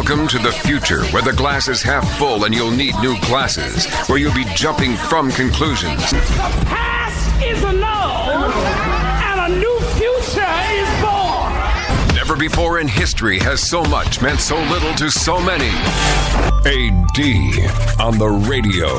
Welcome to the future, where the glass is half full and you'll need new glasses, where you'll be jumping from conclusions. The past is annulled, and a new future is born. Never before in history has so much meant so little to so many. AD on the radio.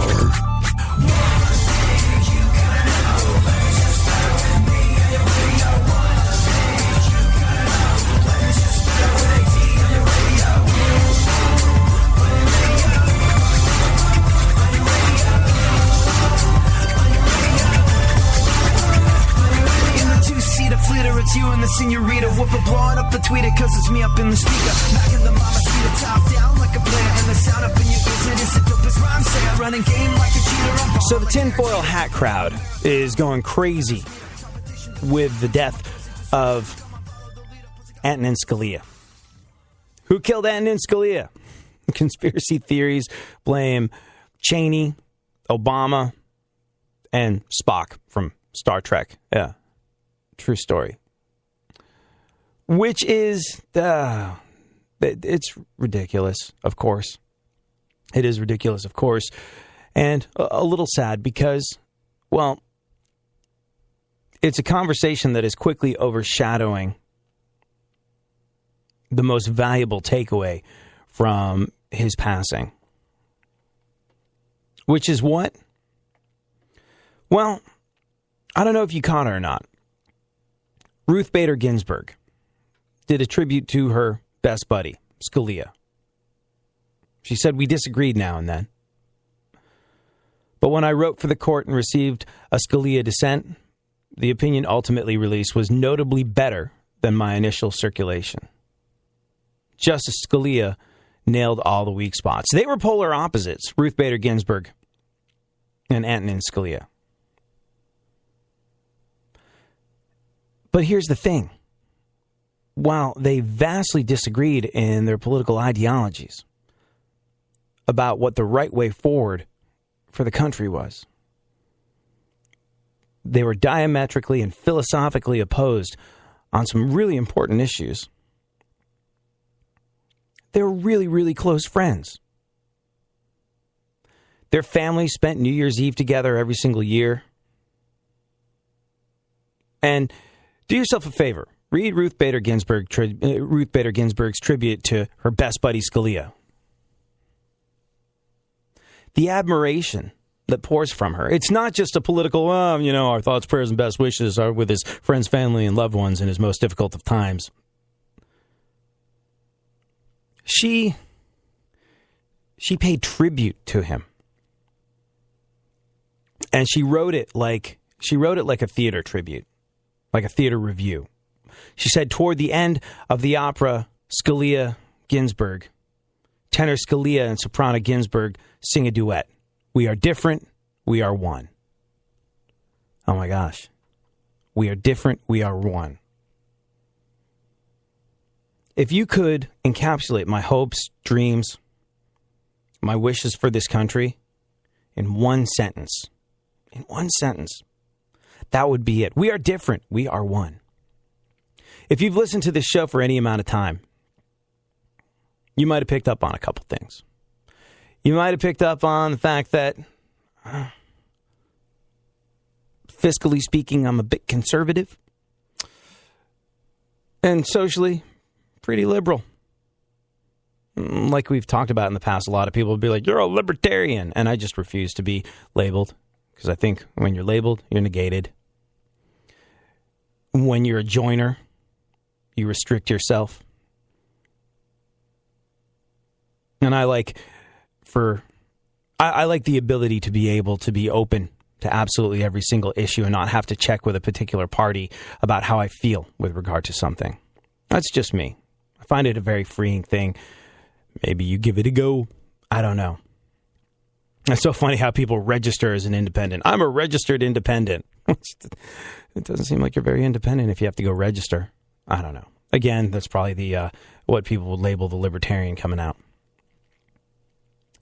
It's you and the senorita. Woofer blowing up the tweeter, cause it's me up in the speaker. Knocking the mama seat top down like a player. And the sound up in your ears, it is the dopest rhyme say. Running game like a cheater. So the tinfoil hat crowd is going crazy with the death of Antonin Scalia. Who killed Antonin Scalia? Conspiracy theories blame Cheney, Obama, and Spock from Star Trek. Yeah, true story. Which is, it's ridiculous, of course. It is ridiculous, of course. And a little sad because, well, it's a conversation that is quickly overshadowing the most valuable takeaway from his passing. Which is what? Well, I don't know if you caught it or not. Ruth Bader Ginsburg did a tribute to her best buddy, Scalia. She said, "We disagreed now and then. But when I wrote for the court and received a Scalia dissent, the opinion ultimately released was notably better than my initial circulation. Justice Scalia nailed all the weak spots." They were polar opposites, Ruth Bader Ginsburg and Antonin Scalia. But here's the thing. While they vastly disagreed in their political ideologies about what the right way forward for the country was, they were diametrically and philosophically opposed on some really important issues. They were really, really close friends. Their families spent New Year's Eve together every single year. And do yourself a favor. Read Ruth Bader Ginsburg's tribute to her best buddy Scalia. The admiration that pours from her. It's not just a political, our thoughts, prayers, and best wishes are with his friends, family, and loved ones in his most difficult of times. She paid tribute to him. And she wrote it like a theater tribute, like a theater review. She said, toward the end of the opera Scalia-Ginsburg, tenor Scalia and soprano Ginsburg sing a duet. We are different, we are one. Oh my gosh. We are different, we are one. If you could encapsulate my hopes, dreams, my wishes for this country in one sentence, that would be it. We are different, we are one. If you've listened to this show for any amount of time, you might have picked up on a couple things. You might have picked up on the fact that, fiscally speaking, I'm a bit conservative. And socially, pretty liberal. Like we've talked about in the past, a lot of people would be like, you're a libertarian. And I just refuse to be labeled. Because I think when you're labeled, you're negated. When you're a joiner, you restrict yourself. And I like the ability to be able to be open to absolutely every single issue and not have to check with a particular party about how I feel with regard to something. That's just me. I find it a very freeing thing. Maybe you give it a go. I don't know. It's so funny how people register as an independent. I'm a registered independent. It doesn't seem like you're very independent if you have to go register. I don't know. Again, that's probably the what people would label the libertarian coming out.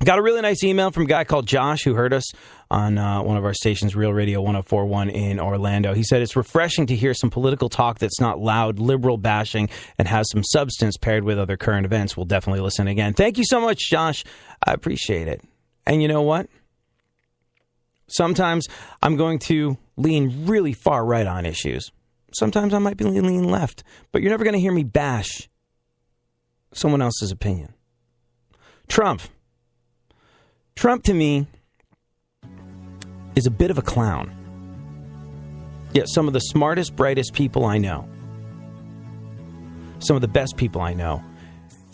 Got a really nice email from a guy called Josh who heard us on one of our stations, Real Radio 104.1 in Orlando. He said, it's refreshing to hear some political talk that's not loud, liberal bashing, and has some substance paired with other current events. We'll definitely listen again. Thank you so much, Josh. I appreciate it. And you know what? Sometimes I'm going to lean really far right on issues. Sometimes I might be leaning left. But you're never going to hear me bash someone else's opinion. Trump to me is a bit of a clown. Yet some of the smartest, brightest people I know, some of the best people I know,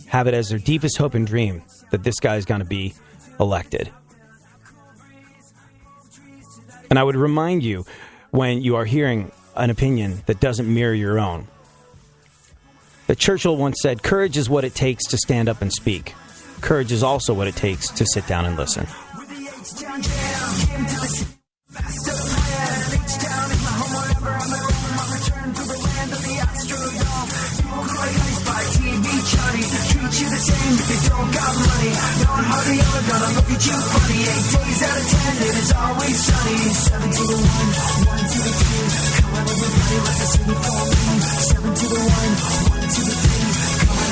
have it as their deepest hope and dream that this guy is going to be elected. And I would remind you, when you are hearing an opinion that doesn't mirror your own, that Churchill once said, courage is what it takes to stand up and speak. Courage is also what it takes to sit down and listen.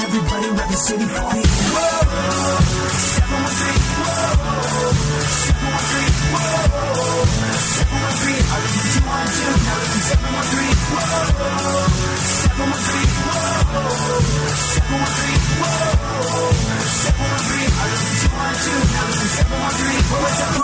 Everybody rep the city for me.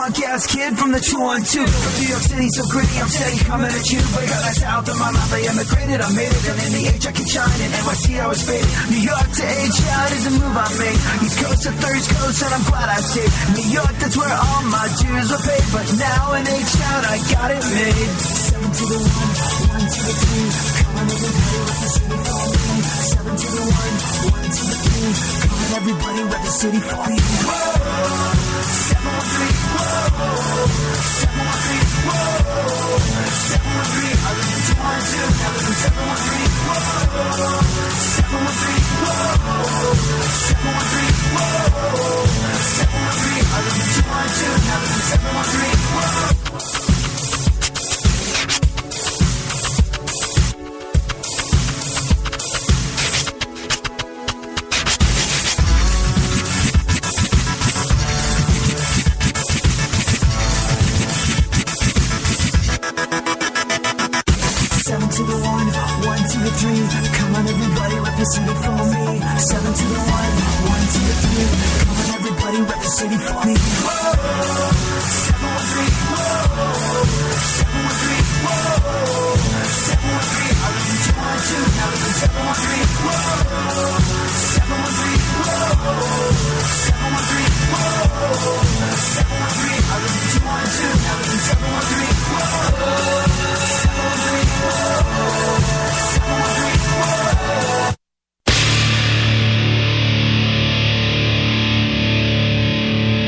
Podcast kid from the 212. New York City so gritty, I'm steady coming at you. But I got that south of my mouth, I immigrated, I made it. And in the age I can shine, and NYC I was faded. New York to H-Town is a move I made. East Coast to Third Coast, and I'm glad I stayed. New York, that's where all my dues were paid. But now in H-Town, I got it made. 7 to the 1, 1 to the 3. Come on, everybody, rep the city for me. 7 to the 1, 1 to the 3. Come on, everybody, rep the city for me. Whoa! 713, whoa! 713, whoa! 713, I live in 212, now live in 713, whoa! 713, whoa! 713, whoa! 713, I live in 212, now live in 713, whoa! Come on, everybody, rep the city for me. 7 to the 1, 1 to the 3. Come on, everybody, rep the city for me. Whoa, 713, whoa, 713, whoa, 713. I live in 212, now live in 713, whoa, 713, whoa, 713, whoa, 713. I live in 212, now live in 713, whoa, 713, whoa.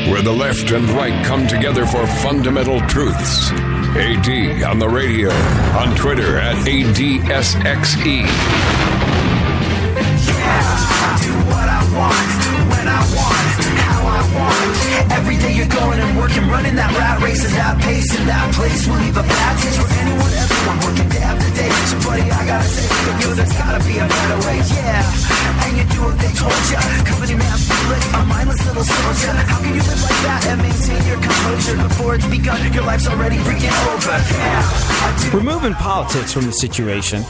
Where the left and right come together for fundamental truths. AD on the radio, on Twitter at ADSXE. I do what I want, when I want, how I want. Every day you're going and working, running that rat race at that pace in that place. Will leave a bad taste for anyone, everyone working day after day. So buddy, I gotta say, for you, there's gotta be a better way, yeah. And you do what they told ya. Company man, feel it, a mindless little soldier. How can you live like that and maintain your composure before it's begun? Your life's already freaking over, yeah. Removing politics from the situation,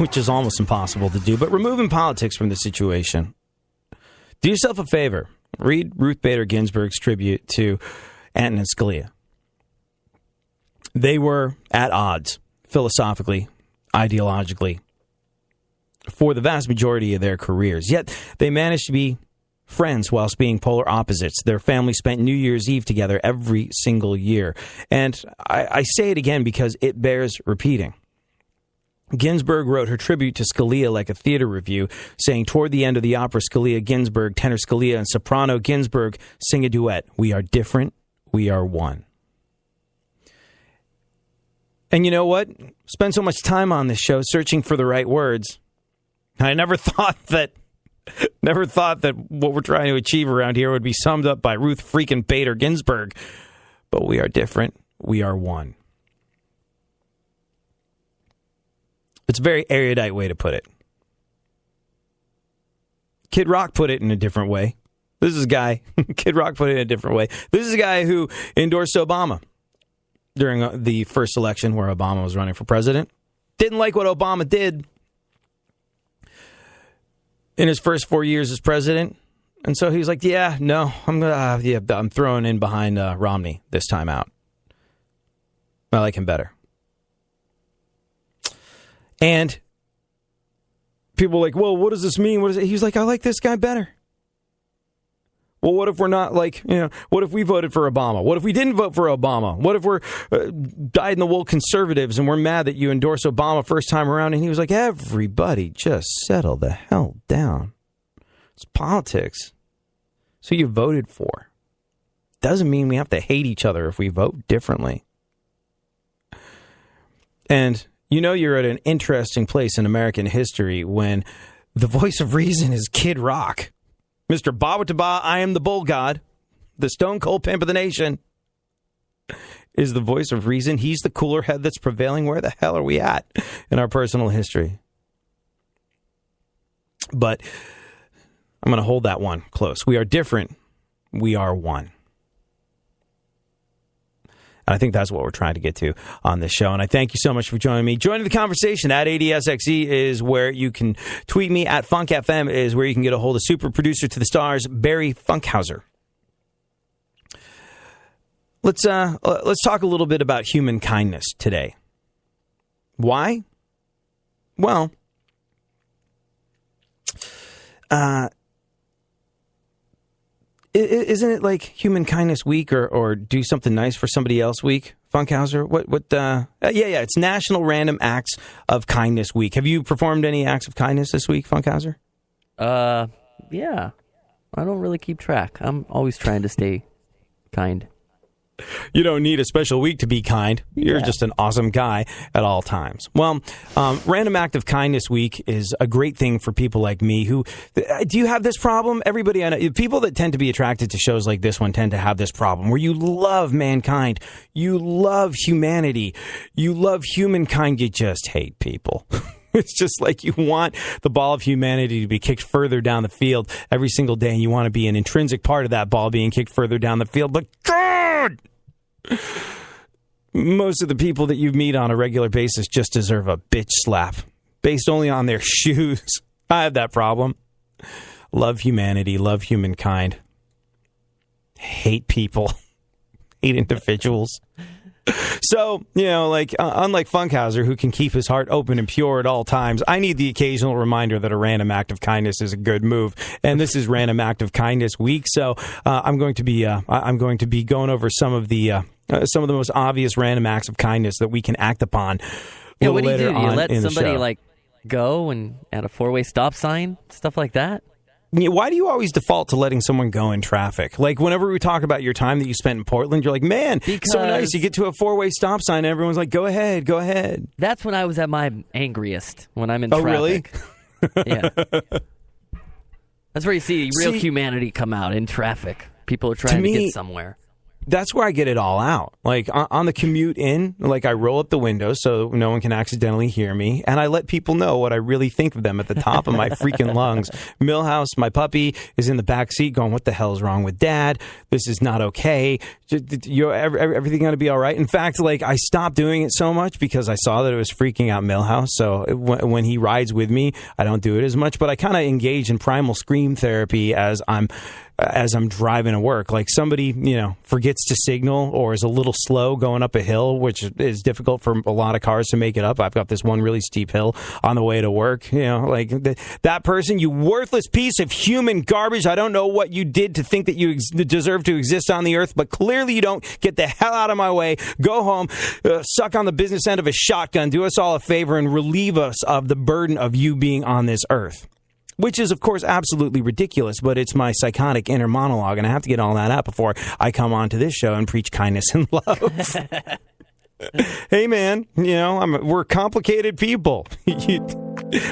which is almost impossible to do, but removing politics from the situation. Do yourself a favor. Read Ruth Bader Ginsburg's tribute to Antonin Scalia. They were at odds, philosophically, ideologically, for the vast majority of their careers. Yet they managed to be friends whilst being polar opposites. Their family spent New Year's Eve together every single year. And I say it again because it bears repeating. Ginsburg wrote her tribute to Scalia like a theater review, saying toward the end of the opera, Scalia, Ginsburg, tenor Scalia, and soprano Ginsburg sing a duet. We are different. We are one. And you know what? Spend so much time on this show searching for the right words. I never thought that Never thought that what we're trying to achieve around here would be summed up by Ruth freaking Bader Ginsburg. But we are different. We are one. It's a very erudite way to put it. Kid Rock put it in a different way. This is a guy, Kid Rock put it in a different way. This is a guy who endorsed Obama during the first election where Obama was running for president. Didn't like what Obama did in his first 4 years as president. And so he was like, I'm throwing in behind Romney this time out. I like him better. And people were like, well, what does this mean? What is it? He was like, I like this guy better. Well, what if we're not what if we voted for Obama? What if we didn't vote for Obama? What if we're dyed-in-the-wool conservatives and we're mad that you endorsed Obama first time around? And he was like, everybody just settle the hell down. It's politics. So you voted for. Doesn't mean we have to hate each other if we vote differently. And you're at an interesting place in American history when the voice of reason is Kid Rock. Mr. Bawitdaba, I am the bull god, the stone cold pimp of the nation, is the voice of reason. He's the cooler head that's prevailing. Where the hell are we at in our personal history? But I'm going to hold that one close. We are different. We are one. And I think that's what we're trying to get to on this show. And I thank you so much for joining me. Joining the conversation at ADSXE is where you can tweet me. At FunkFM is where you can get a hold of super producer to the stars, Barry Funkhauser. Let's talk a little bit about human kindness today. Why? Well, isn't it like Human Kindness Week or do something nice for somebody else week, Funkhauser? It's National Random Acts of Kindness Week. Have you performed any acts of kindness this week, Funkhauser? Yeah. I don't really keep track. I'm always trying to stay kind. You don't need a special week to be kind. You're just an awesome guy at all times. Well, Random Act of Kindness Week is a great thing for people like me who... Do you have this problem? Everybody I know, people that tend to be attracted to shows like this one tend to have this problem where you love mankind, you love humanity, you love humankind, you just hate people. It's just like you want the ball of humanity to be kicked further down the field every single day, and you want to be an intrinsic part of that ball being kicked further down the field. But God! Most of the people that you meet on a regular basis just deserve a bitch slap based only on their shoes. I have that problem. Love humanity, love humankind. Hate people. Hate individuals. So, unlike Funkhauser, who can keep his heart open and pure at all times, I need the occasional reminder that a random act of kindness is a good move. And this is Random Act of Kindness Week, so I'm going to be going over some of the most obvious random acts of kindness that we can act upon. Yeah, what do you do? Do you let somebody show. Go and at a four-way stop sign, stuff like that? Why do you always default to letting someone go in traffic? Like, whenever we talk about your time that you spent in Portland, you're like, man, so nice. You get to a four-way stop sign, and everyone's like, go ahead, go ahead. That's when I was at my angriest, when I'm in traffic. Oh, really? Yeah. That's where you see real humanity come out, in traffic. People are trying to get somewhere. That's where I get it all out. Like, on the commute in, like, I roll up the window so no one can accidentally hear me, and I let people know what I really think of them at the top of my freaking lungs. Millhouse, my puppy, is in the back seat going, what the hell is wrong with Dad? This is not okay. Everything going to be all right? In fact, like, I stopped doing it so much because I saw that it was freaking out Millhouse, so when he rides with me, I don't do it as much, but I kind of engage in primal scream therapy as I'm driving to work. Like, somebody, forgets to signal or is a little slow going up a hill, which is difficult for a lot of cars to make it up. I've got this one really steep hill on the way to work. That person, you worthless piece of human garbage. I don't know what you did to think that you deserve to exist on the earth, but clearly you don't. Get the hell out of my way. Go home, suck on the business end of a shotgun. Do us all a favor and relieve us of the burden of you being on this earth. Which is, of course, absolutely ridiculous, but it's my psychotic inner monologue, and I have to get all that out before I come on to this show and preach kindness and love. Hey, man, we're complicated people.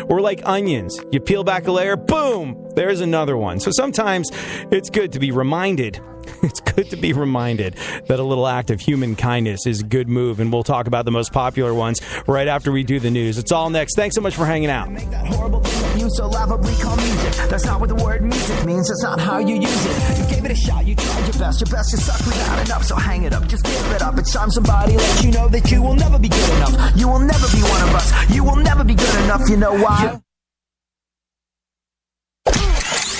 We're like onions. You peel back a layer, boom, there's another one. So sometimes it's good to be reminded. It's good to be reminded that a little act of human kindness is a good move, and we'll talk about the most popular ones right after we do the news. It's all next. Thanks so much for hanging out. Make that horrible thing that you so laughably call music. That's not what the word music means. That's not how you use it. You gave it a shot. You tried your best. Your best just sucked without enough. So hang it up. Just give it up. It's time somebody let you know that you will never be good enough. You will never be one of us. You will never be good enough. You know why?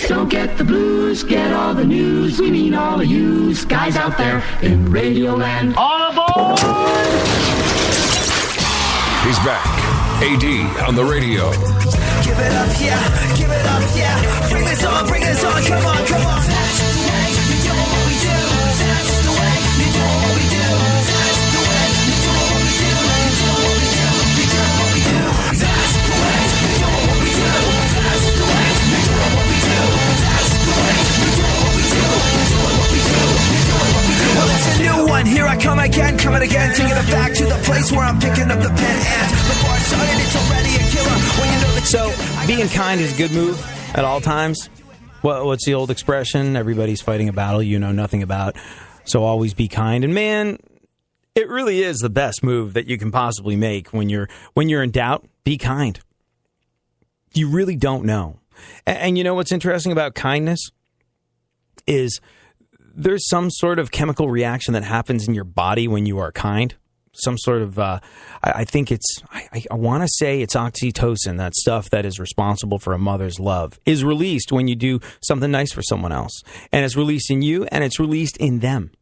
Don't get the blues, get all the news. We mean all of you guys out there in Radioland. All aboard! He's back. AD on the radio. Give it up, yeah. Give it up, yeah. Bring this on, bring this on. Come on, come on. That's the way you do what we do. That's the way you do what we do. That's the way you do what we do. You do what we do. You do what we do. That's the way you do what we do. That's the way you do what we do. That's the way you do what we do. You do what we do. You do what we do. Well, it's a new one. Here I come again, coming again, taking it back to the place where I'm picking up the pen. And before I started, it's already a killer. When you know that. So, being kind is a good move at all times. What's the old expression? Everybody's fighting a battle you know nothing about. So always be kind. And man, it really is the best move that you can possibly make when you're in doubt. Be kind. You really don't know. And you know what's interesting about kindness is there's some sort of chemical reaction that happens in your body when you are kind. Some sort of, I think it's, I want to say it's oxytocin, that stuff that is responsible for a mother's love, is released when you do something nice for someone else. And it's released in you, and it's released in them.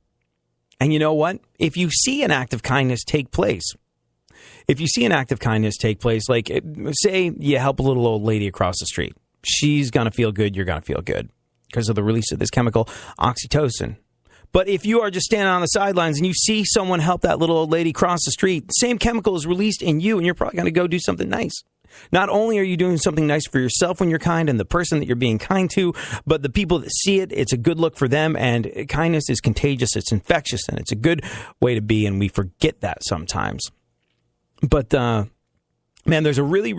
And you know what? If you see an act of kindness take place, like, say you help a little old lady across the street. She's going to feel good, you're going to feel good because of the release of this chemical, oxytocin. But if you are just standing on the sidelines and you see someone help that little old lady cross the street, the same chemical is released in you, and you're probably going to go do something nice. Not only are you doing something nice for yourself when you're kind and the person that you're being kind to, but the people that see it, it's a good look for them, and kindness is contagious, it's infectious, and it's a good way to be, and we forget that sometimes. But, man, there's a really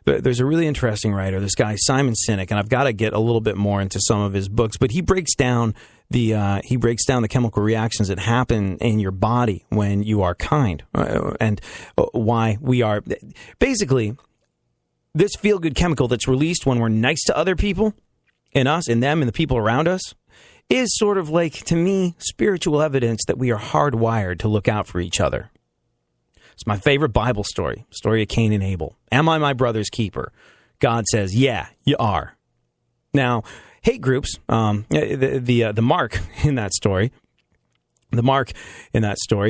interesting writer, this guy, Simon Sinek, and I've got to get a little bit more into some of his books, but he breaks down the chemical reactions that happen in your body when you are kind, and why we are basically this feel-good chemical that's released when we're nice to other people, in us, in them, and the people around us, is sort of like, to me, spiritual evidence that we are hardwired to look out for each other. It's my favorite Bible story of Cain and Abel. Am I my brother's keeper? God says, yeah, you are. Now, hate groups, the mark in that story,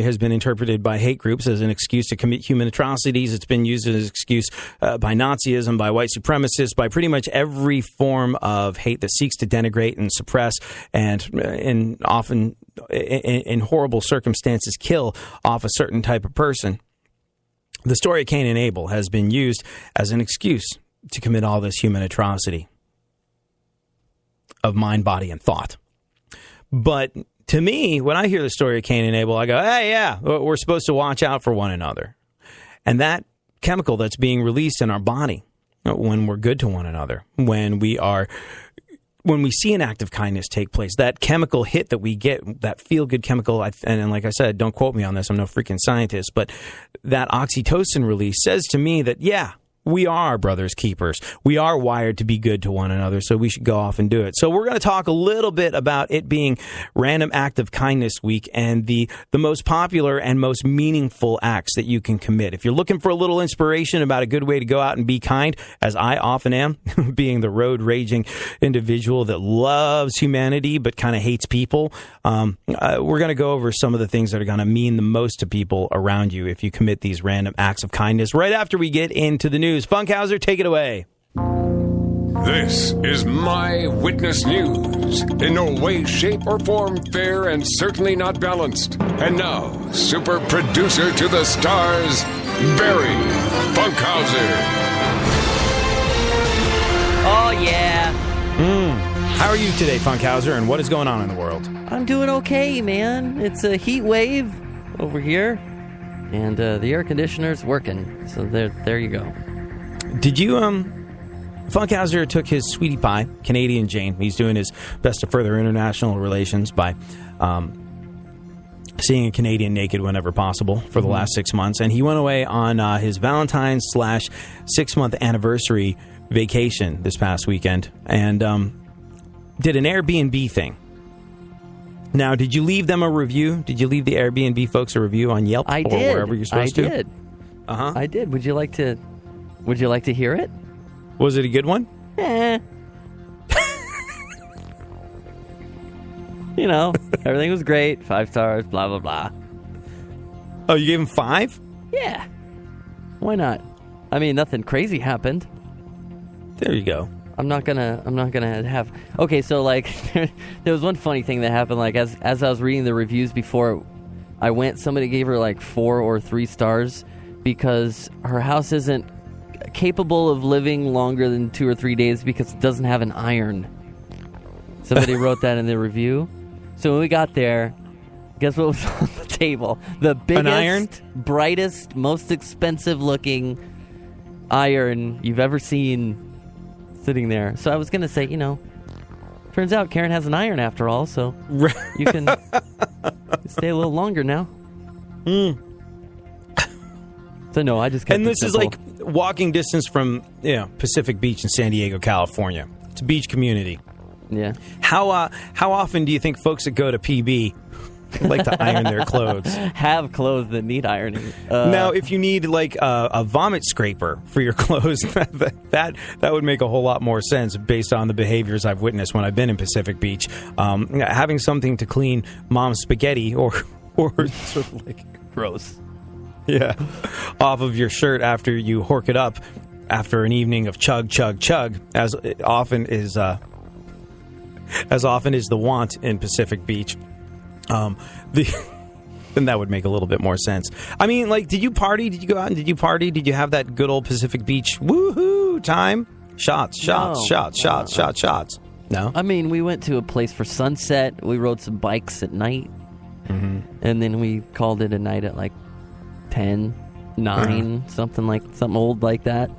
has been interpreted by hate groups as an excuse to commit human atrocities. It's been used as an excuse by Nazism, by white supremacists, by pretty much every form of hate that seeks to denigrate and suppress and often in horrible circumstances kill off a certain type of person. The story of Cain and Abel has been used as an excuse to commit all this human atrocity of mind, body, and thought. But to me, when I hear the story of Cain and Abel, I go, hey, yeah, we're supposed to watch out for one another. And that chemical that's being released in our body when we're good to one another, when we see an act of kindness take place, that chemical hit that we get, that feel-good chemical, and like I said, don't quote me on this, I'm no freaking scientist, but that oxytocin release says to me that, yeah, we are our brother's keepers. We are wired to be good to one another, so we should go off and do it. So we're going to talk a little bit about it being Random Act of Kindness Week and the most popular and most meaningful acts that you can commit. If you're looking for a little inspiration about a good way to go out and be kind, as I often am, being the road-raging individual that loves humanity but kind of hates people, we're going to go over some of the things that are going to mean the most to people around you if you commit these random acts of kindness right after we get into the news. Funkhauser, take it away. This is My Witness News. In no way, shape, or form fair and certainly not balanced. And now, super producer to the stars, Barry Funkhauser. Oh, yeah. How are you today, Funkhauser, and what is going on in the world? I'm doing okay, man. It's a heat wave over here, and the air conditioner's working. So there you go. Did you, Funkhauser took his sweetie pie, Canadian Jane. He's doing his best to further international relations by seeing a Canadian naked whenever possible for the last 6 months. And he went away on his Valentine's / 6-month anniversary vacation this past weekend and did an Airbnb thing. Now, did you leave them a review? Did you leave the Airbnb folks a review on Yelp or wherever you're supposed to? I did. I did. Would you like to hear it? Was it a good one? You know, everything was great. 5 stars, blah, blah, blah. Oh, you gave him 5? Yeah. Why not? I mean, nothing crazy happened. There you go. I'm not gonna have... Okay, so, like, there was one funny thing that happened. Like, as I was reading the reviews before I went, somebody gave her, like, 4 or 3 stars because her house isn't capable of living longer than 2 or 3 days because it doesn't have an iron. Somebody wrote that in the review. So when we got there, guess what was on the table? The biggest, iron? brightest, most expensive-looking iron you've ever seen sitting there. So I was going to say, you know, turns out Karen has an iron after all, so you can stay a little longer now. So no, I just kept And this simple. is like walking distance from Pacific Beach in San Diego, California. It's a beach community. Yeah. How often do you think folks that go to PB like to iron their clothes? Have clothes that need ironing. Now, if you need like a vomit scraper for your clothes, that would make a whole lot more sense based on the behaviors I've witnessed when I've been in Pacific Beach. Having something to clean mom's spaghetti or sort of like gross. Yeah, off of your shirt after you hork it up after an evening of chug, chug, chug, as often is the want in Pacific Beach. Then that would make a little bit more sense. I mean, like, did you party? Did you go out and did you party? Did you have that good old Pacific Beach woohoo time? Shots. No. I mean, we went to a place for sunset. We rode some bikes at night. Mm-hmm. And then we called it a night at like 10, 9, something old like that.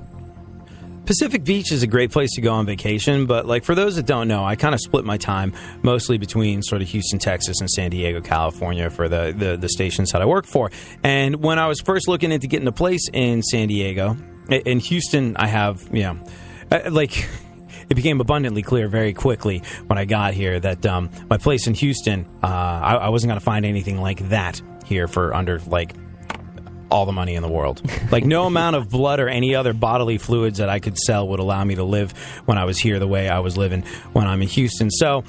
Pacific Beach is a great place to go on vacation, but like for those that don't know, I kind of split my time mostly between sort of Houston, Texas, and San Diego, California for the stations that I work for. And when I was first looking into getting a place in San Diego, in Houston, I have, like... It became abundantly clear very quickly when I got here that my place in Houston, I wasn't going to find anything like that here for under, like, all the money in the world. Like, no amount of blood or any other bodily fluids that I could sell would allow me to live when I was here the way I was living when I'm in Houston. So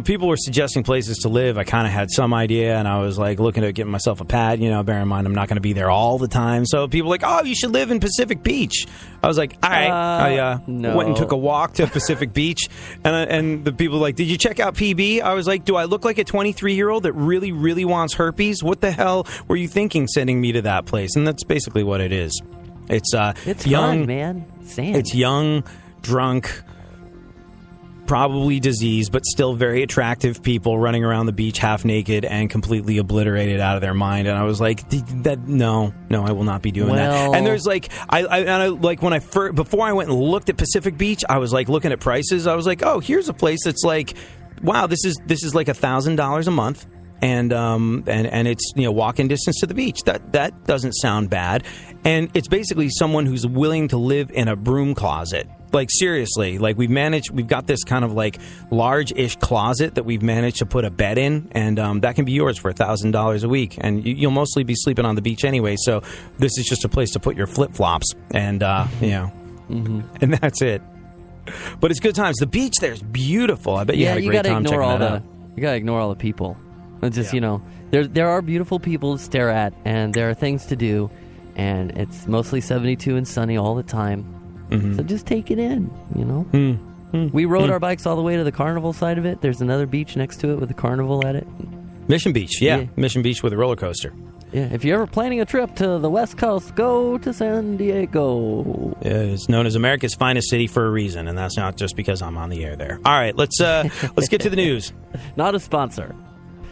people were suggesting places to live. I kind of had some idea, and I was, like, looking at getting myself a pad. Bear in mind, I'm not going to be there all the time. So people were like, oh, you should live in Pacific Beach. I was like, all right. I went and took a walk to Pacific Beach, and the people were like, did you check out PB? I was like, do I look like a 23-year-old that really, really wants herpes? What the hell were you thinking sending me to that place? And that's basically what it is. It's young, fun, man. Sand. It's young, drunk, probably diseased, but still very attractive people running around the beach half naked and completely obliterated out of their mind. And I was like, no, I will not be doing that. And there's like, before I went and looked at Pacific Beach, I was like looking at prices. I was like, oh, here's a place that's like, wow, this is like $1,000 a month. And it's walking distance to the beach. That doesn't sound bad. And it's basically someone who's willing to live in a broom closet. Like, seriously, like we've got this kind of like large-ish closet that we've managed to put a bed in, and that can be yours for $1,000 a week. And you'll mostly be sleeping on the beach anyway, so this is just a place to put your flip-flops, and and that's it. But it's good times. The beach there is beautiful. I bet you had a great time checking that out. You gotta ignore all the people. It's just, there are beautiful people to stare at, and there are things to do, and it's mostly 72 and sunny all the time. Mm-hmm. So just take it in, We rode our bikes all the way to the carnival side of it. There's another beach next to it with a carnival at it. Mission Beach, yeah. Mission Beach with a roller coaster. Yeah, if you're ever planning a trip to the West Coast, go to San Diego. Yeah, it's known as America's finest city for a reason, and that's not just because I'm on the air there. All right, let's get to the news. Not a sponsor.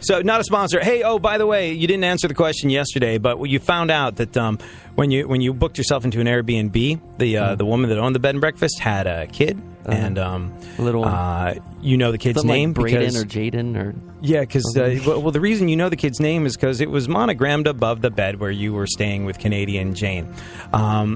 So, not a sponsor. Hey, oh, by the way, you didn't answer the question yesterday, but you found out that when you booked yourself into an Airbnb, the woman that owned the bed and breakfast had a kid, and little you know the kid's name, like Braden because or Jaden or yeah, because well, the reason you know the kid's name is because it was monogrammed above the bed where you were staying with Canadian Jane,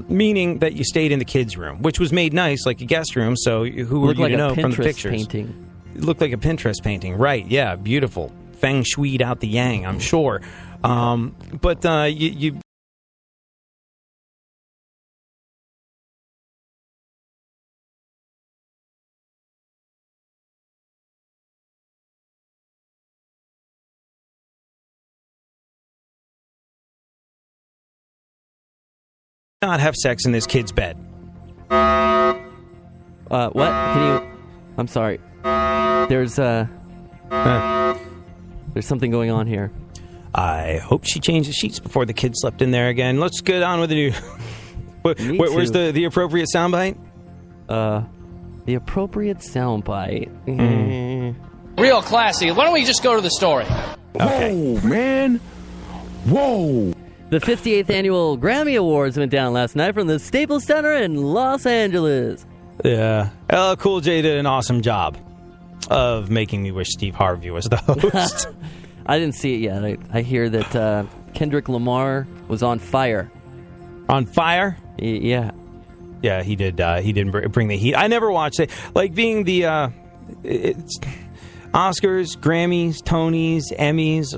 meaning that you stayed in the kids' room, which was made nice like a guest room. So who were you to know from the pictures? Painting. It looked like a Pinterest painting, right? Yeah, beautiful. Feng shuied out the yang, I'm sure. But you not have sex in this kid's bed. What? Can you? I'm sorry. There's something going on here. I hope she changed the sheets before the kid slept in there again. Let's get on with the new. Where's the appropriate soundbite? The appropriate soundbite. Real classy. Why don't we just go to the story? Okay. Whoa, man. Whoa. The 58th annual Grammy Awards went down last night from the Staples Center in Los Angeles. Yeah. LL Cool J did an awesome job of making me wish Steve Harvey was the host. I didn't see it yet. I hear that Kendrick Lamar was on fire. On fire? Yeah. Yeah, he did. He didn't bring the heat. I never watched it. Like being the it's Oscars, Grammys, Tonys, Emmys,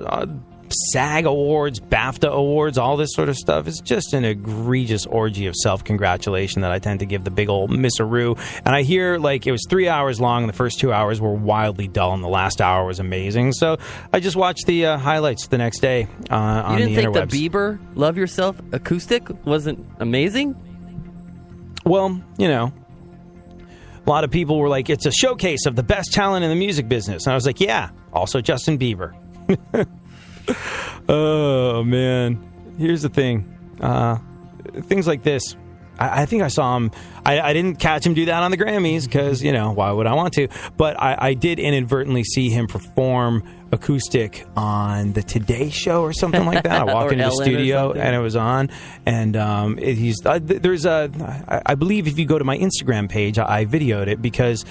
SAG Awards, BAFTA Awards, all this sort of stuff. It's just an egregious orgy of self-congratulation that I tend to give the big old misseroo. And I hear, like, it was 3 hours long, and the first 2 hours were wildly dull, and the last hour was amazing. So I just watched the highlights the next day on the interwebs. You didn't think the Bieber Love Yourself acoustic wasn't amazing? Well, you know, a lot of people were like, it's a showcase of the best talent in the music business. And I was like, yeah, also Justin Bieber. Oh, man. Here's the thing. Things like this. I think I saw him. I didn't catch him do that on the Grammys because, you know, why would I want to? But I did inadvertently see him perform acoustic on the Today Show or something like that. I walked into the studio and it was on. And there's I believe if you go to my Instagram page, I videoed it because,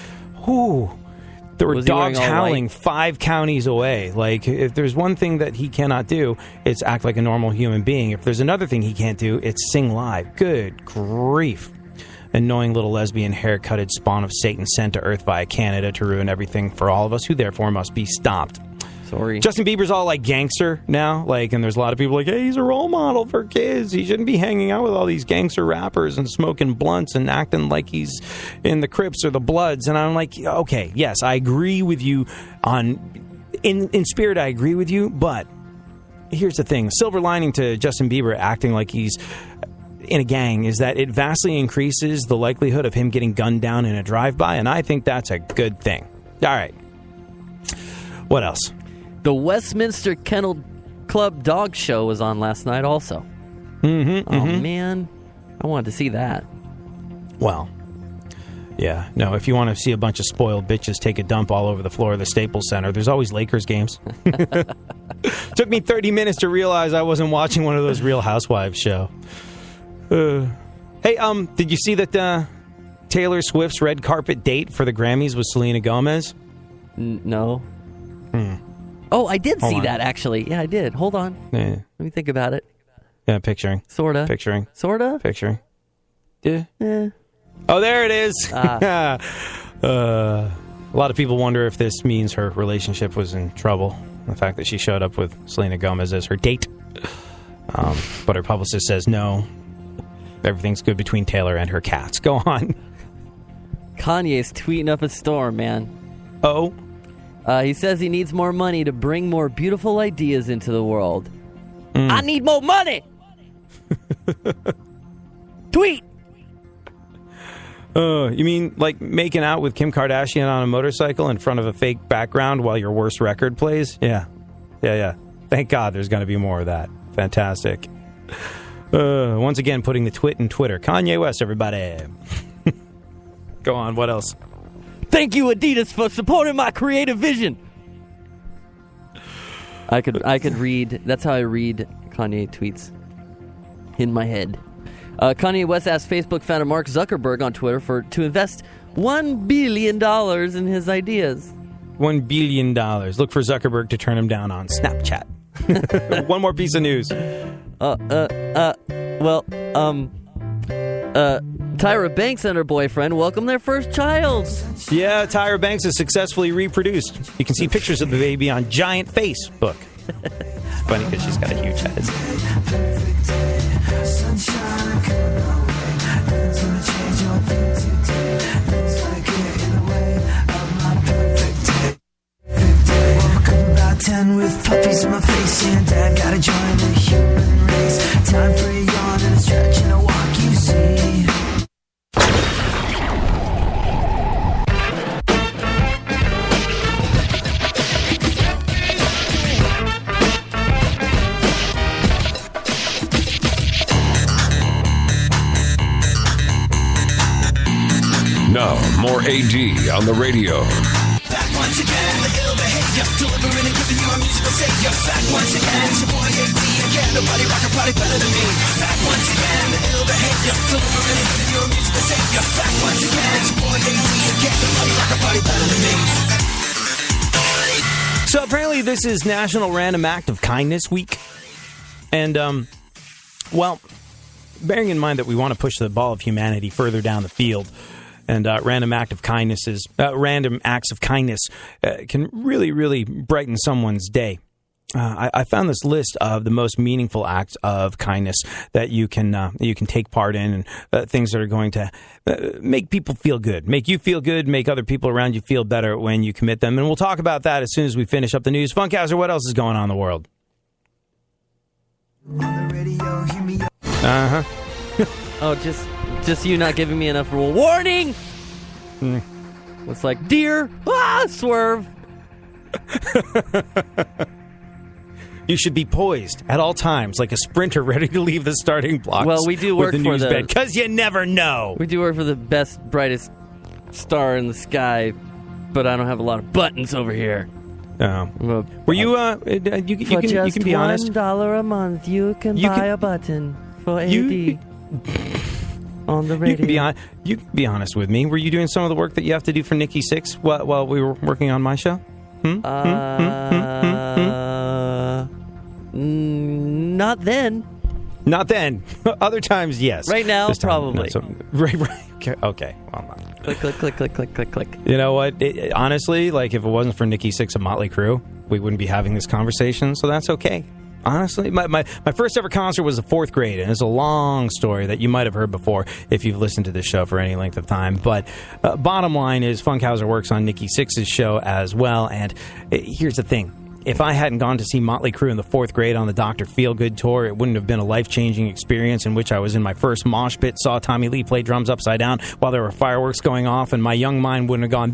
there were dogs howling 5 counties away. Like, if there's one thing that he cannot do, it's act like a normal human being. If there's another thing he can't do, it's sing live. Good grief. Annoying little lesbian hair-cutted spawn of Satan sent to Earth via Canada to ruin everything for all of us, who therefore must be stopped. Sorry. Justin Bieber's all like gangster now, like, and there's a lot of people like, hey, he's a role model for kids. He shouldn't be hanging out with all these gangster rappers and smoking blunts and acting like he's in the Crips or the Bloods. And I'm like, okay, yes, I agree with you in spirit. I agree with you, but here's the thing: silver lining to Justin Bieber acting like he's in a gang is that it vastly increases the likelihood of him getting gunned down in a drive-by, and I think that's a good thing. All right, what else? The Westminster Kennel Club Dog Show was on last night also. Man, I wanted to see that. Well, yeah, no, if you want to see a bunch of spoiled bitches take a dump all over the floor of the Staples Center, there's always Lakers games. Took me 30 minutes to realize I wasn't watching one of those Real Housewives show. Hey, did you see that Taylor Swift's red carpet date for the Grammys was Selena Gomez? No. Oh, I did see that, actually. Yeah, I did. Hold on. Yeah. Let me think about it. Yeah, picturing. Sorta. Picturing. Sorta? Picturing. Yeah. Eh. Oh, there it is. A lot of people wonder if this means her relationship was in trouble. The fact that she showed up with Selena Gomez as her date. But her publicist says no. Everything's good between Taylor and her cats. Go on. Kanye's tweeting up a storm, man. Oh? He says he needs more money to bring more beautiful ideas into the world. I need more money! Tweet! You mean like making out with Kim Kardashian on a motorcycle in front of a fake background while your worst record plays? Yeah. Thank God there's going to be more of that. Fantastic. Once again, putting the twit in Twitter. Kanye West, everybody. Go on, what else? Thank you, Adidas, for supporting my creative vision. I could read. That's how I read Kanye tweets in my head. Kanye West asked Facebook founder Mark Zuckerberg on Twitter to invest $1 billion in his ideas. $1 billion. Look for Zuckerberg to turn him down on Snapchat. One more piece of news. Tyra Banks and her boyfriend welcomed their first child. Yeah, Tyra Banks has successfully reproduced. You can see pictures of the baby on Giant Facebook. It's funny because she's got a huge head. About 10 with puppies in my face, and Dad gotta join the human race. Time for a yawn and a stretch and a walk, you see. Now, more AD on the radio. Back once again, the ill behavior, delivering and giving you a musical savior. Back once again, it's your boy AD again. Nobody rock a party better than me. Back once again, the ill behavior, delivering and giving you a musical savior. Back once again, it's your boy AD again. Nobody rock a party better than me. So apparently this is National Random Act of Kindness Week. And, well, bearing in mind that we want to push the ball of humanity further down the field, and random acts of kindness can really, really brighten someone's day. I found this list of the most meaningful acts of kindness that you can take part in, and things that are going to make people feel good, make you feel good, make other people around you feel better when you commit them. And we'll talk about that as soon as we finish up the news. Funkhauser, what else is going on in the world? Oh, just you not giving me enough warning. It's like deer, swerve. You should be poised at all times, like a sprinter ready to leave the starting blocks. Well, we do work with the for news the bed, because you never know. We do work for the best, brightest star in the sky, but I don't have a lot of buttons over here. Oh. Were you? You can be honest. $1 a month, you can buy a button for AD. On the radio. You can be honest with me. Were you doing some of the work that you have to do for Nikki Sixx while we were working on my show? Not then. Not then. Other times, yes. Right now, This time, probably. Right. Okay. Well, Click. you know what? Honestly, like if it wasn't for Nikki Sixx and Motley Crue, we wouldn't be having this conversation. So that's okay. Honestly, my first ever concert was the 4th grade, and it's a long story that you might have heard before if you've listened to this show for any length of time. But bottom line is Funkhauser works on Nikki Sixx's show as well, and here's the thing. If I hadn't gone to see Motley Crue in the 4th grade on the Dr. Feelgood tour, it wouldn't have been a life-changing experience in which I was in my first mosh pit, saw Tommy Lee play drums upside down while there were fireworks going off, and my young mind wouldn't have gone,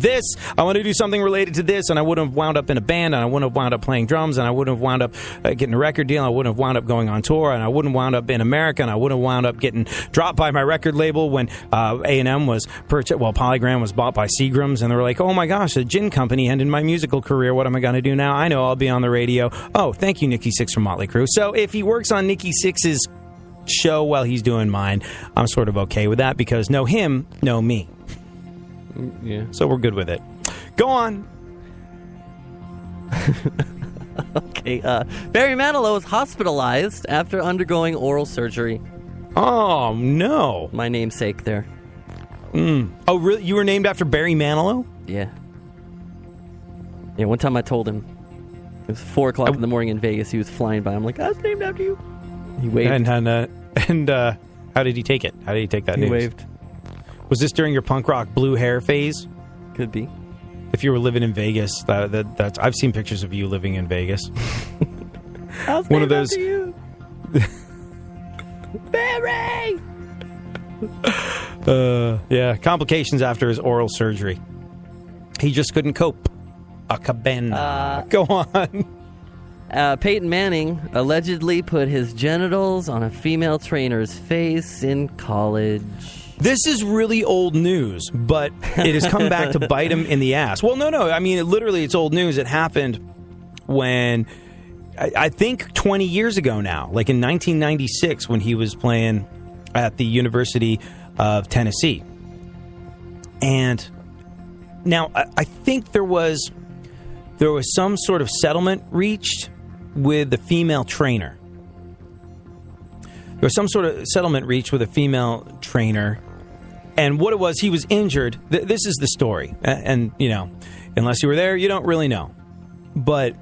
I want to do something related to this, and I wouldn't have wound up in a band, and I wouldn't have wound up playing drums, and I wouldn't have wound up getting a record deal, and I wouldn't have wound up going on tour, and I wouldn't have wound up in America, and I wouldn't have wound up getting dropped by my record label when A&M was purchased, Polygram was bought by Seagram's, and they were like, oh my gosh, a gin company ended my musical career, what am I going to do now? I know, I'll be on the radio. Oh, thank you, Nikki Sixx from Motley Crue. So if he works on Nikki Sixx's show while he's doing mine, I'm sort of okay with that because know him, know me. Yeah. So we're good with it. Go on. Okay. Barry Manilow was hospitalized after undergoing oral surgery. Oh, no. My namesake there. Oh, really? You were named after Barry Manilow? Yeah. Yeah, one time I told him. It was 4 o'clock in the morning in Vegas. He was flying by. I'm like, I was named after you. He waved. And how did he take it? How did he take that news? He waved. Was this during your punk rock blue hair phase? Could be. If you were living in Vegas, that's I've seen pictures of you living in Vegas. I was One of named those. after you. Barry! Yeah, complications after his oral surgery. He just couldn't cope. A cabana. Go on. Peyton Manning allegedly put his genitals on a female trainer's face in college. This is really old news, but it has come back to bite him in the ass. Well, no. I mean, literally, it's old news. It happened when I think 20 years ago now, like in 1996 when he was playing at the University of Tennessee. And now I think there was some sort of settlement reached with the female trainer. There was some sort of settlement reached with a female trainer. And what it was, he was injured. This is the story. And, you know, unless you were there, you don't really know. But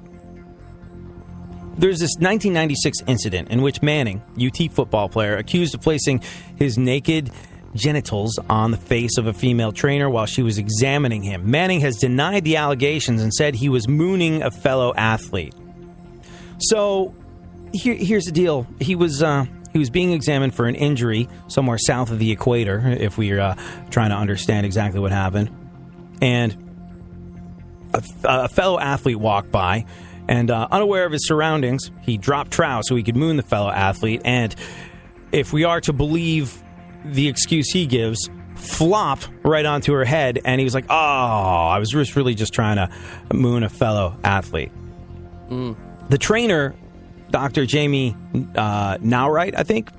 there's this 1996 incident in which Manning, UT football player, accused of placing his naked genitals on the face of a female trainer while she was examining him. Manning has denied the allegations and said he was mooning a fellow athlete. So here's the deal. He was being examined for an injury somewhere south of the equator, if we're trying to understand exactly what happened. And a fellow athlete walked by, and unaware of his surroundings, he dropped trow so he could moon the fellow athlete. And if we are to believe the excuse he gives, flop right onto her head. And he was like, oh, I was really just trying to moon a fellow athlete. The trainer, Dr. Jamie Nowright, I think,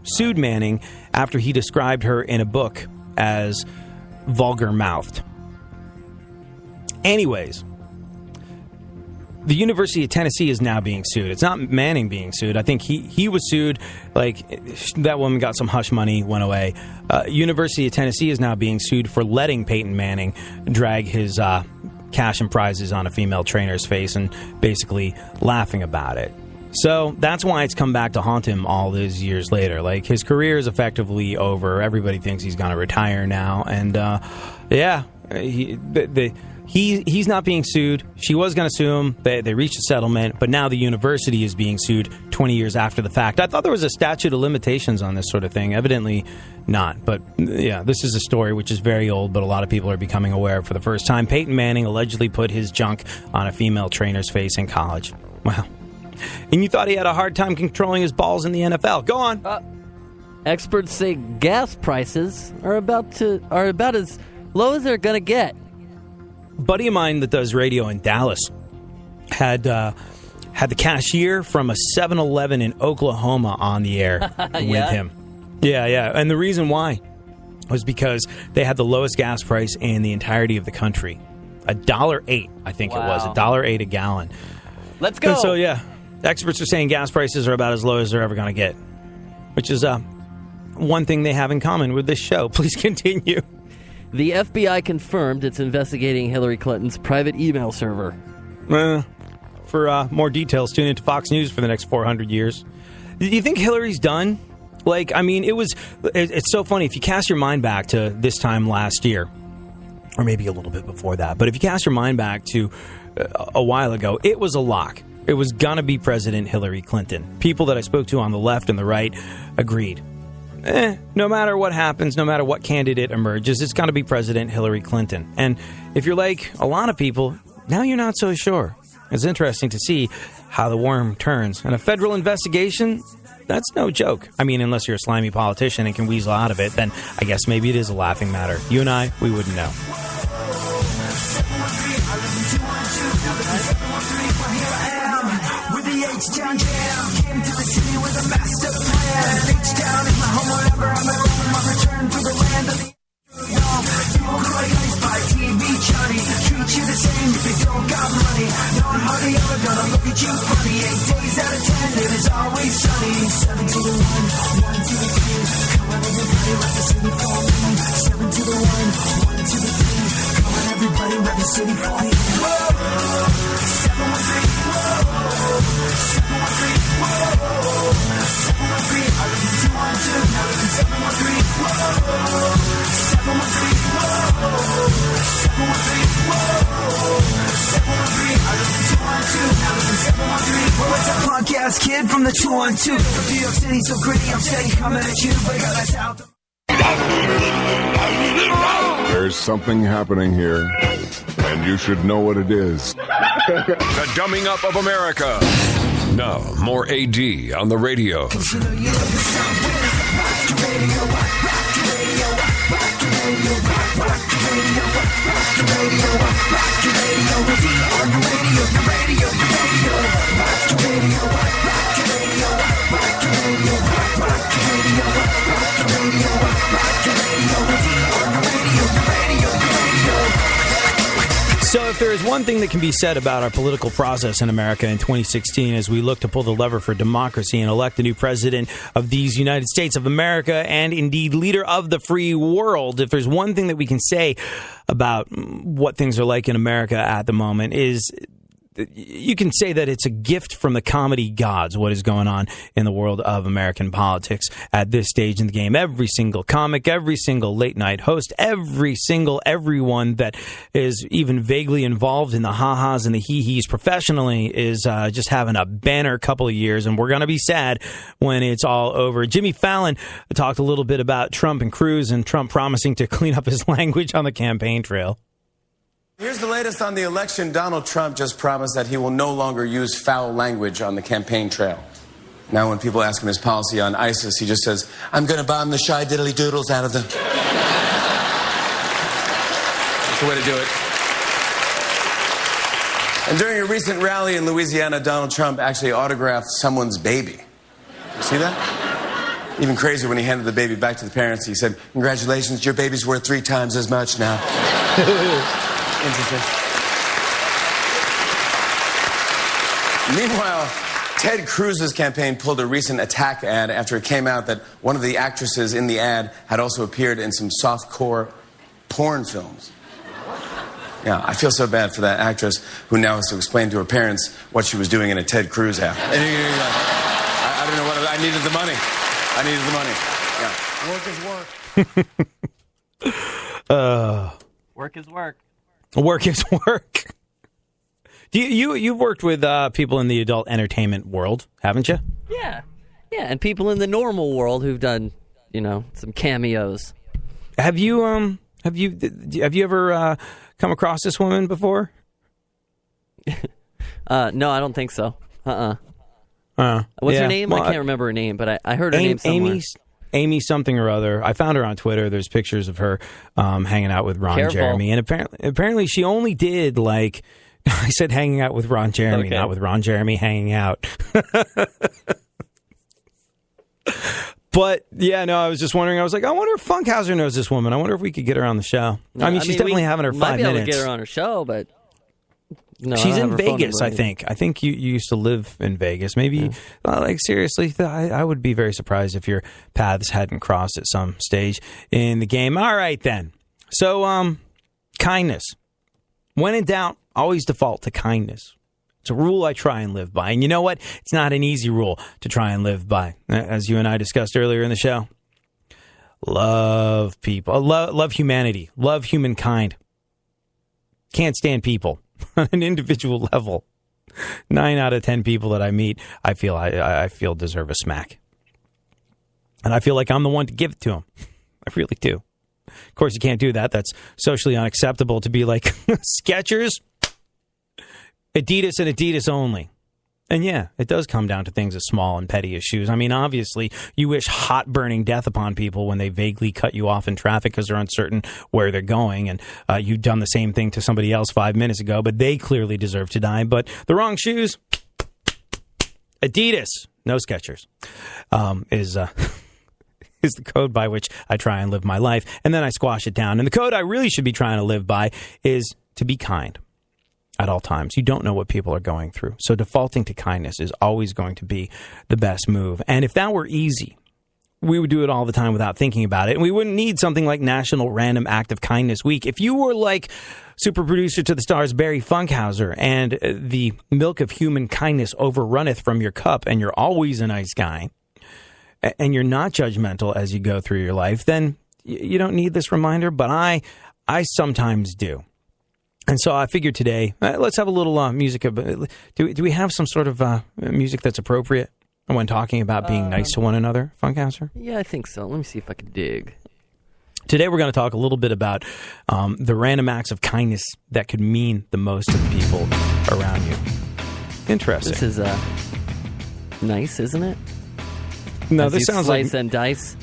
sued Manning after he described her in a book as vulgar-mouthed. Anyways, the University of Tennessee is now being sued. It's not Manning being sued. I think he was sued. Like, that woman got some hush money, went away. University of Tennessee is now being sued for letting Peyton Manning drag his cash and prizes on a female trainer's face and basically laughing about it. So that's why it's come back to haunt him all these years later. Like, his career is effectively over. Everybody thinks he's going to retire now. And, he's not being sued. She was going to sue him. They reached a settlement. But now the university is being sued 20 years after the fact. I thought there was a statute of limitations on this sort of thing. Evidently not. But, yeah, this is a story which is very old, but a lot of people are becoming aware for the first time. Peyton Manning allegedly put his junk on a female trainer's face in college. Wow. And you thought he had a hard time controlling his balls in the NFL. Go on. Experts say gas prices are about as low as they're going to get. A buddy of mine that does radio in Dallas had the cashier from a 7-Eleven in Oklahoma on the air with him. Yeah. And the reason why was because they had the lowest gas price in the entirety of the country. $1.08, I think it was. $1.08 a gallon. Let's go. And so, yeah. Experts are saying gas prices are about as low as they're ever going to get, which is one thing they have in common with this show. Please continue. The FBI confirmed it's investigating Hillary Clinton's private email server. For more details, tune into Fox News for the next 400 years. Do you think Hillary's done? Like, I mean, it's so funny. If you cast your mind back to this time last year, or maybe a little bit before that, but if you cast your mind back to a while ago, it was a lock. It was going to be President Hillary Clinton. People that I spoke to on the left and the right agreed. No matter what happens, no matter what candidate emerges, it's going to be President Hillary Clinton. And if you're like a lot of people, now you're not so sure. It's interesting to see how the worm turns. And a federal investigation, that's no joke. I mean, unless you're a slimy politician and can weasel out of it, then I guess maybe it is a laughing matter. You and I, we wouldn't know. H-Town jam, came to the city with a master plan. H-Town is my home wherever I'm at home. My return to the land of the people like ice by TV Johnny. Treat you the same if you don't got money. No one hardly ever gonna look at you funny. 8 days out of 10, it is always sunny. 7 to the 1, 1 to the 3. Come on everybody, rep the city for me. 7 to the 1, 1 to the 3. Come on everybody, rep the city for me. Whoa, 713. Podcast kid from the 212. New York City so gritty, I'm steady coming at you. But I got that south. There's something happening here, and you should know what it is. The Dumbing Up of America. Now, more AD on the radio. So if there is one thing that can be said about our political process in America in 2016 as we look to pull the lever for democracy and elect a new president of these United States of America and indeed leader of the free world, if there's one thing that we can say about what things are like in America at the moment is you can say that it's a gift from the comedy gods, what is going on in the world of American politics at this stage in the game. Every single comic, every single late night host, everyone that is even vaguely involved in the ha-has and the hee-hees professionally is just having a banner couple of years, and we're going to be sad when it's all over. Jimmy Fallon talked a little bit about Trump and Cruz and Trump promising to clean up his language on the campaign trail. Here's the latest on the election. Donald Trump just promised that he will no longer use foul language on the campaign trail. Now when people ask him his policy on ISIS, he just says, I'm going to bomb the shy diddly doodles out of them. That's the way to do it. And during a recent rally in Louisiana, Donald Trump actually autographed someone's baby. You see that? Even crazier when he handed the baby back to the parents, he said, congratulations, your baby's worth 3 times as much now. Interesting. Meanwhile, Ted Cruz's campaign pulled a recent attack ad after it came out that one of the actresses in the ad had also appeared in some softcore porn films. Yeah, I feel so bad for that actress who now has to explain to her parents what she was doing in a Ted Cruz ad. And I don't know what I needed the money. Yeah. Work is work. Work is work. Work is work. You've worked with people in the adult entertainment world, haven't you? Yeah, and people in the normal world who've done, some cameos. Have you ever come across this woman before? No, I don't think so. What's her name? Well, I can't remember her name, but I heard her name somewhere. Amy something or other. I found her on Twitter. There's pictures of her hanging out with Ron Jeremy. And apparently she only did, I said hanging out with Ron Jeremy, not with Ron Jeremy hanging out. But, I was just wondering. I was like, I wonder if Funkhauser knows this woman. I wonder if we could get her on the show. No, she's definitely having her 5 minutes. Might be able to get her on her show, but... No, she's in Vegas, I think. I think you used to live in Vegas. Maybe, seriously, I would be very surprised if your paths hadn't crossed at some stage in the game. All right, then. So, kindness. When in doubt, always default to kindness. It's a rule I try and live by. And you know what? It's not an easy rule to try and live by. As you and I discussed earlier in the show. Love people. Love humanity. Love humankind. Can't stand people. On an individual level, 9 out of 10 people that I meet, I feel deserve a smack, and I feel like I'm the one to give it to them. I really do. Of course, you can't do that. That's socially unacceptable to be like Skechers, Adidas, and Adidas only. And yeah, it does come down to things as small and petty as shoes. I mean, obviously, you wish hot burning death upon people when they vaguely cut you off in traffic because they're uncertain where they're going. And you've done the same thing to somebody else 5 minutes ago, but they clearly deserve to die. But the wrong shoes, Adidas, no Skechers, is the code by which I try and live my life. And then I squash it down. And the code I really should be trying to live by is to be kind. At all times. You don't know what people are going through. So defaulting to kindness is always going to be the best move. And if that were easy, we would do it all the time without thinking about it. And we wouldn't need something like National Random Act of Kindness Week. If you were like super producer to the stars Barry Funkhauser and the milk of human kindness overrunneth from your cup and you're always a nice guy and you're not judgmental as you go through your life, then you don't need this reminder. But I sometimes do. And so I figured today, let's have a little music. Do we have some sort of music that's appropriate when talking about being nice to one another, Funkhauser? Yeah, I think so. Let me see if I can dig. Today we're going to talk a little bit about the random acts of kindness that could mean the most to the people around you. Interesting. This is nice, isn't it? No, this sounds like Slice and Dice.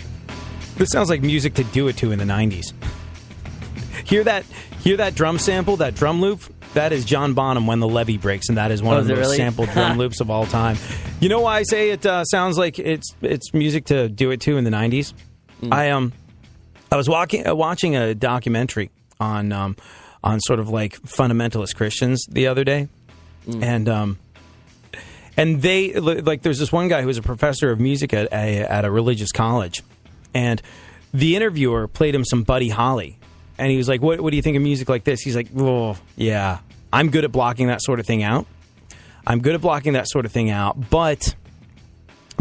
This sounds like music to do it to in the 90s. Hear that drum sample, that drum loop? That is John Bonham, When the Levee Breaks, and that is one of the most really? sampled drum loops of all time. You know why I say it sounds like it's music to do it to in the 90s? I was watching a documentary on sort of like fundamentalist Christians the other day, and they like there's this one guy who was a professor of music at a religious college, and the interviewer played him some Buddy Holly. And he was like, what do you think of music like this? He's like, oh, yeah, I'm good at blocking that sort of thing out. But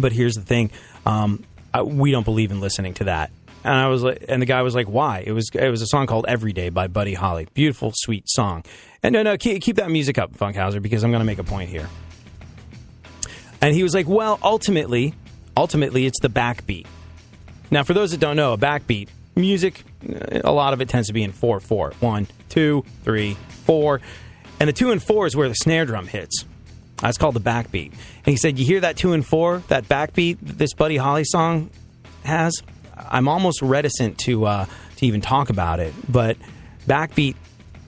here's the thing. We don't believe in listening to that. And I was like, and the guy was like, why? It was a song called Everyday by Buddy Holly. Beautiful, sweet song. And no, keep that music up, Funkhauser, because I'm going to make a point here. And he was like, well, ultimately, it's the backbeat. Now, for those that don't know, a backbeat, music, a lot of it tends to be in 4/4. 1, 2, 3, 4. And the 2 and 4 is where the snare drum hits. That's called the backbeat. And he said, you hear that 2 and 4, that backbeat this Buddy Holly song has? I'm almost reticent to even talk about it. But backbeat,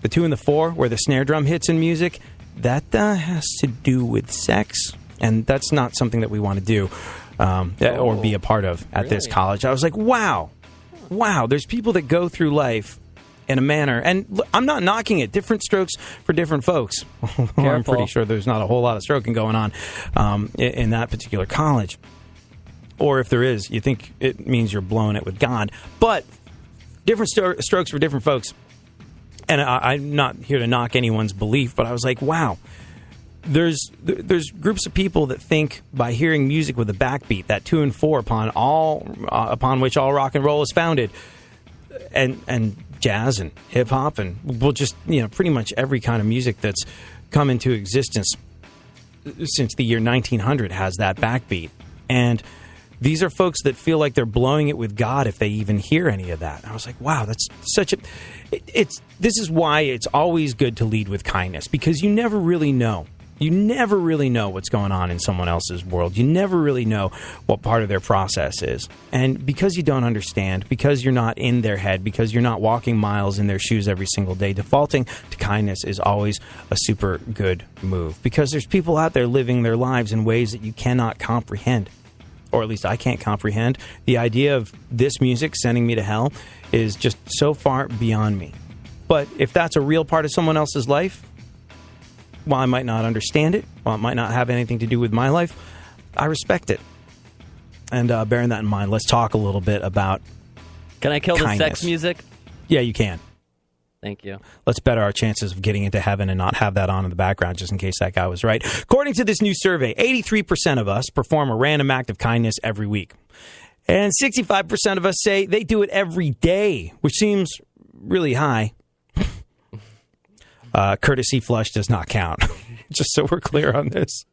the 2 and the 4, where the snare drum hits in music, that has to do with sex. And that's not something that we want to do or be a part of at this college. I was like, wow, there's people that go through life in a manner, and I'm not knocking it, different strokes for different folks. I'm pretty sure there's not a whole lot of stroking going on in that particular college. Or if there is, you think it means you're blowing it with God. But different strokes for different folks. And I'm not here to knock anyone's belief, but I was like, wow. There's groups of people that think by hearing music with a backbeat, that 2 and 4 upon which all rock and roll is founded, and jazz and hip hop and just pretty much every kind of music that's come into existence since the year 1900 has that backbeat. And these are folks that feel like they're blowing it with God if they even hear any of that. And I was like, wow, that's such a. This is why it's always good to lead with kindness, because you never really know. You never really know what's going on in someone else's world. You never really know what part of their process is. And because you don't understand, because you're not in their head, because you're not walking miles in their shoes every single day, defaulting to kindness is always a super good move. Because there's people out there living their lives in ways that you cannot comprehend. Or at least I can't comprehend. The idea of this music sending me to hell is just so far beyond me. But if that's a real part of someone else's life, while I might not understand it, while it might not have anything to do with my life, I respect it. And bearing that in mind, let's talk a little bit about Can I kill kindness. the sex music? Yeah, you can. Thank you. Let's better our chances of getting into heaven and not have that on in the background, just in case that guy was right. According to this new survey, 83% of us perform a random act of kindness every week. And 65% of us say they do it every day, which seems really high. Courtesy flush does not count, just so we're clear on this.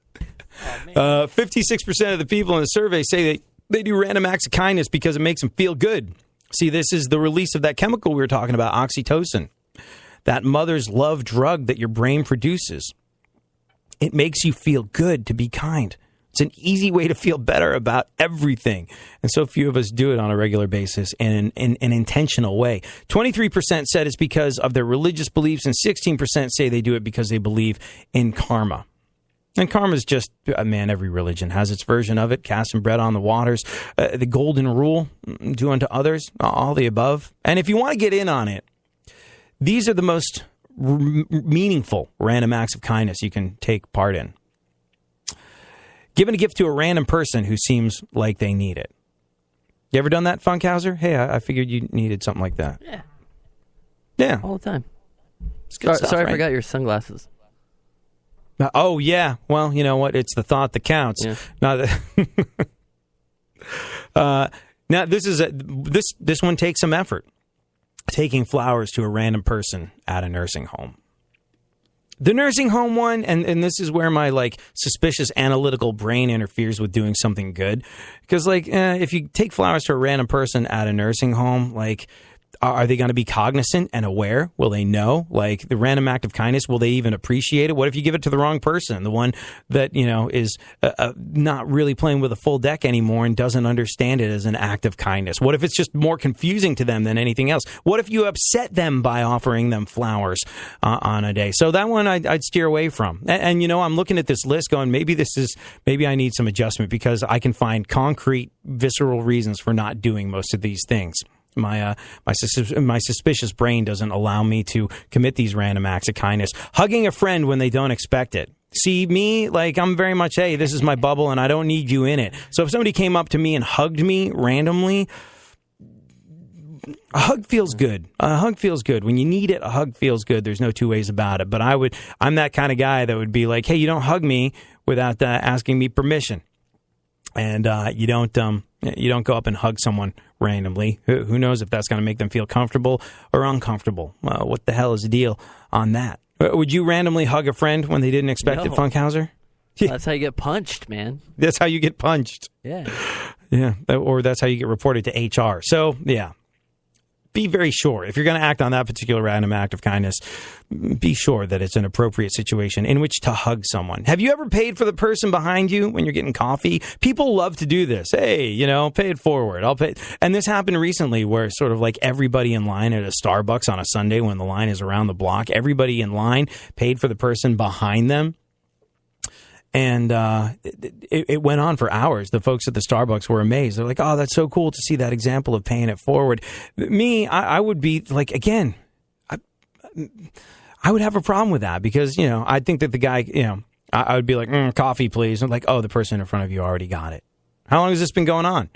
56% of the people in the survey say they do random acts of kindness because it makes them feel good. See, this is the release of that chemical we were talking about, oxytocin, that mother's love drug that your brain produces. It makes you feel good to be kind. It's an easy way to feel better about everything. And so few of us do it on a regular basis in an intentional way. 23% said it's because of their religious beliefs, and 16% say they do it because they believe in karma. And karma is just, man, every religion has its version of it. Casting bread on the waters, the golden rule, do unto others, all the above. And if you want to get in on it, these are the most meaningful random acts of kindness you can take part in. Giving a gift to a random person who seems like they need it. You ever done that, Funkhauser? Hey, I figured you needed something like that. Yeah. Yeah. All the time. It's good stuff, sorry, right? I forgot your sunglasses. Oh, yeah. Well, you know what? It's the thought that counts. Yeah. Now, this one takes some effort. Taking flowers to a random person at a nursing home. The nursing home one, and this is where my suspicious analytical brain interferes with doing something good. Because if you take flowers to a random person at a nursing home, Are they going to be cognizant and aware? Will they know? Like the random act of kindness, will they even appreciate it? What if you give it to the wrong person, the one that, is not really playing with a full deck anymore and doesn't understand it as an act of kindness? What if it's just more confusing to them than anything else? What if you upset them by offering them flowers on a day? So that one I'd steer away from. And I'm looking at this list going, maybe I need some adjustment because I can find concrete, visceral reasons for not doing most of these things. My suspicious brain doesn't allow me to commit these random acts of kindness. Hugging a friend when they don't expect it. See, me, like, I'm very much, hey, this is my bubble and I don't need you in it. So if somebody came up to me and hugged me randomly, a hug feels good. A hug feels good. When you need it, a hug feels good. There's no two ways about it. But I'm that kind of guy that would be like, hey, you don't hug me without asking me permission. And you don't go up and hug someone randomly. Who knows if that's going to make them feel comfortable or uncomfortable? What the hell is the deal on that? Would you randomly hug a friend when they didn't expect it, Funkhauser? That's how you get punched, man. That's how you get punched. Yeah. Yeah. Or that's how you get reported to HR. So, yeah. Be very sure. If you're going to act on that particular random act of kindness, be sure that it's an appropriate situation in which to hug someone. Have you ever paid for the person behind you when you're getting coffee? People love to do this. Hey, pay it forward. I'll pay. And this happened recently where sort of like everybody in line at a Starbucks on a Sunday when the line is around the block, everybody in line paid for the person behind them. And it went on for hours. The folks at the Starbucks were amazed. They're like, oh, that's so cool to see that example of paying it forward. Me, I would be like, again, I would have a problem with that because, I think that the guy, I would be like, coffee, please. And like, oh, the person in front of you already got it. How long has this been going on?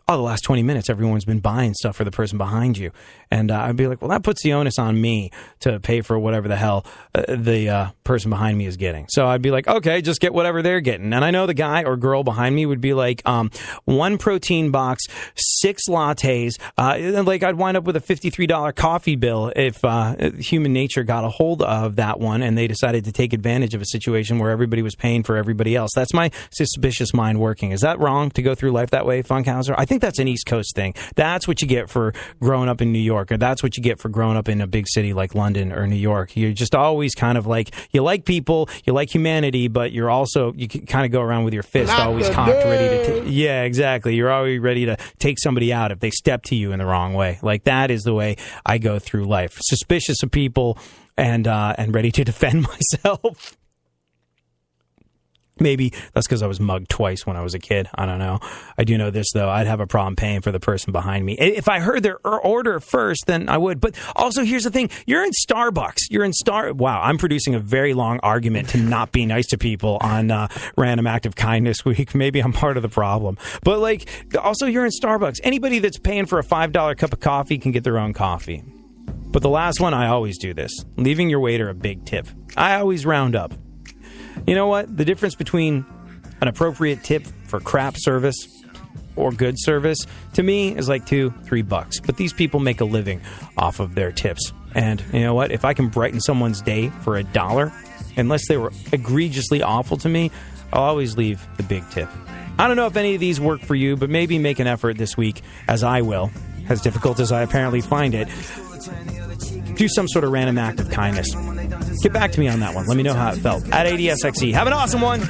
Oh, the last 20 minutes, everyone's been buying stuff for the person behind you. And I'd be like, well, that puts the onus on me to pay for whatever the hell the person behind me is getting. So I'd be like, okay, just get whatever they're getting. And I know the guy or girl behind me would be like, 1 protein box, 6 lattes. Like I'd wind up with a $53 coffee bill if human nature got a hold of that one and they decided to take advantage of a situation where everybody was paying for everybody else. That's my suspicious mind working. Is that wrong to go through life that way, Funkhauser? I think that's an East Coast thing. That's what you get for growing up in New York, or that's what you get for growing up in a big city like London or New York. You're just always kind of like, you like people, you like humanity, but you kind of go around with your fist always cocked, ready to yeah, exactly. You're always ready to take somebody out if they step to you in the wrong way. Like that is the way I go through life. Suspicious of people and ready to defend myself. Maybe that's because I was mugged twice when I was a kid. I don't know. I do know this, though. I'd have a problem paying for the person behind me. If I heard their order first, then I would. But also, here's the thing. You're in Starbucks. Wow, I'm producing a very long argument to not be nice to people on Random Act of Kindness Week. Maybe I'm part of the problem. But, also, you're in Starbucks. Anybody that's paying for a $5 cup of coffee can get their own coffee. But the last one, I always do this. Leaving your waiter a big tip. I always round up. You know what? The difference between an appropriate tip for crap service or good service, to me, is like $2-3. But these people make a living off of their tips. And you know what? If I can brighten someone's day for $1, unless they were egregiously awful to me, I'll always leave the big tip. I don't know if any of these work for you, but maybe make an effort this week, as I will, as difficult as I apparently find it. Do some sort of random act of kindness. Get back to me on that one. Let me know how it felt. At ADSXE. Have an awesome one.